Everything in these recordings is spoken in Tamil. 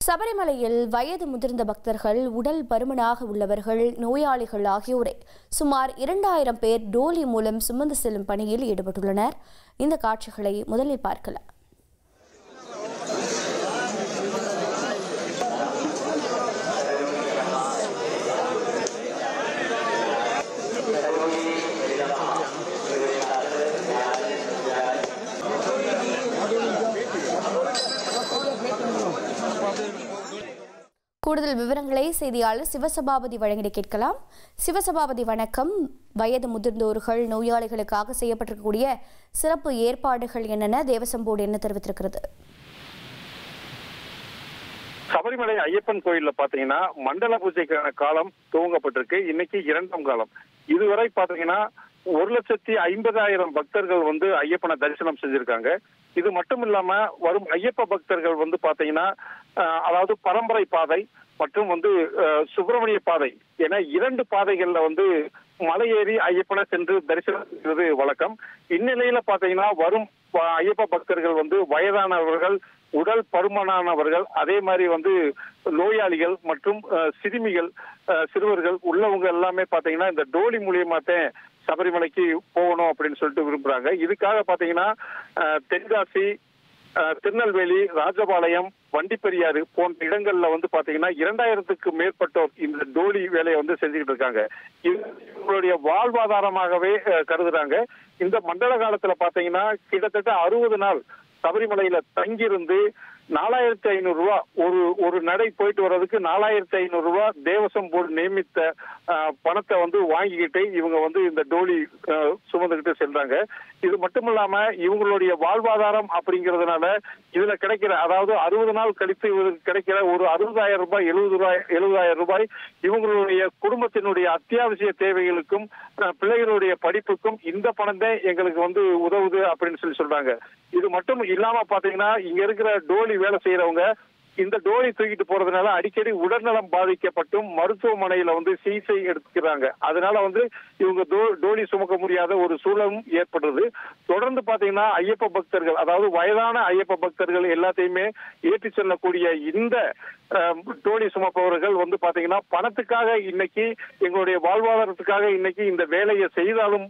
சபரிமலையில் வயது முதிர்ந்த பக்தர்கள், உடல் பருமனாக உள்ளவர்கள், நோயாளிகள் ஆகியோரை சுமார் 2000 பேர் டோலி மூலம் சுமந்து செல்லும் பணியில் ஈடுபட்டுள்ளனர். இந்த காட்சிகளை முதலில் பார்க்கலாம். கூடுதல் விவரங்களை செய்தியாளர் சிவசபாபதி வழங்கி கேட்கலாம். சிவசபாபதி, வணக்கம். வயது முதிர்ந்தோர்கள், நோயாளிகளுக்காக செய்யப்பட்டிருக்கக்கூடிய சிறப்பு ஏற்பாடுகள் என்னென்ன, தேவசம் போர்டு என்ன தெரிவித்திருக்கிறது? சபரிமலை ஐயப்பன் கோயில்ல பாத்தீங்கன்னா மண்டல பூஜைக்கான காலம் துவங்கப்பட்டிருக்கு. இன்னைக்கு 2ஆம் காலம். இதுவரை பாத்தீங்கன்னா 1,50,000 பக்தர்கள் ஐயப்பனை தரிசனம் செஞ்சிருக்காங்க. இது மட்டும் இல்லாம வரும் ஐயப்ப பக்தர்கள் பாத்தீங்கன்னா அதாவது பரம்பரை பாதை மற்றும் சுப்பிரமணிய பாதை என 2 பாதைகள்ல மலையேறி ஐயப்பனை சென்று தரிசனம் செய்வது வழக்கம். இந்நிலையில பாத்தீங்கன்னா வரும் ஐயப்ப பக்தர்கள் வயதானவர்கள், உடல் பருமனானவர்கள், அதே மாதிரி நோயாளிகள் மற்றும் சிறுமிகள், சிறுவர்கள் உள்ளவங்க எல்லாமே பாத்தீங்கன்னா இந்த டோலி மூலியமாத்தான் சபரிமலைக்கு போகணும் அப்படின்னு சொல்லிட்டு விரும்புறாங்க. இதுக்காக பாத்தீங்கன்னா தென்காசி, திருநெல்வேலி, ராஜபாளையம், வண்டிப்பெரியாறு போன்ற இடங்கள்ல பாத்தீங்கன்னா 2000க்கு மேற்பட்டோர் இந்த டோலி வேலையை செஞ்சுக்கிட்டு இருக்காங்க. இவங்களுடைய வாழ்வாதாரமாகவே கருதுறாங்க. இந்த மண்டல காலத்துல பாத்தீங்கன்னா கிட்டத்தட்ட 60 நாள் சபரிமலையில தங்கியிருந்து 4,500 ரூபா ஒரு நடை போயிட்டு வர்றதுக்கு 4,500 ரூபா தேவசம் போர்டு நியமித்த பணத்தை வாங்கிக்கிட்டு இவங்க இந்த டோலி சுமந்துகிட்டு செல்றாங்க. இது மட்டும் இல்லாம இவங்களுடைய வாழ்வாதாரம் அப்படிங்கறதுனால இதுல கிடைக்கிற, அதாவது 60 நாள் கழித்து கிடைக்கிற ஒரு 60,000 ரூபாய், 70,000 ரூபாய் இவங்களுடைய குடும்பத்தினுடைய அத்தியாவசிய தேவைகளுக்கும் பிள்ளைகளுடைய படிப்புக்கும் இந்த பணம் தான் எங்களுக்கு உதவுது அப்படின்னு சொல்றாங்க. இது மட்டும் இல்லாம பாத்தீங்கன்னா இங்க இருக்கிற டோலி வேலை செய்யறவங்க இந்த டோலி தூக்கிட்டு போறதுனால அடிக்கடி உடல்நலம் பாதிக்கப்பட்டும் மருத்துவமனையில சிகிச்சை எடுத்துக்கிறாங்க. அதனால இவங்க டோலி சுமக்க முடியாத ஒரு சூழலும் ஏற்படுறது. தொடர்ந்து பாத்தீங்கன்னா ஐயப்ப பக்தர்கள், அதாவது வயதான ஐயப்ப பக்தர்கள் எல்லாத்தையுமே ஏற்றி செல்லக்கூடிய இந்த டோலி சுமப்பவர்கள் பாத்தீங்கன்னா பணத்துக்காக இன்னைக்கு, எங்களுடைய வாழ்வாதாரத்துக்காக இன்னைக்கு இந்த வேலையை செய்தாலும்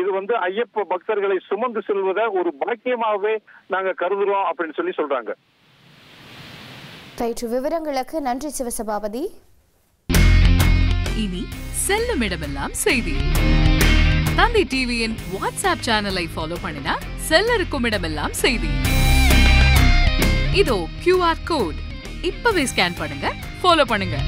இது ஐயப்ப பக்தர்களை சுமந்து செல்வதை ஒரு பாக்கியமாகவே நாங்க கருதுறோம் அப்படின்னு சொல்றாங்க. விவரங்களுக்கு நன்றி சிவசபாபதி. இனி செல்லும் இடமெல்லாம் செய்தி. தந்தை டிவியின் வாட்ஸ்அப் சேனலை ஃபாலோ பண்ணினா செல்ல இருக்கும் இடமெல்லாம் செய்தி. இதோ QR கோட், இப்பவே ஸ்கேன் பண்ணுங்க, ஃபாலோ பண்ணுங்க.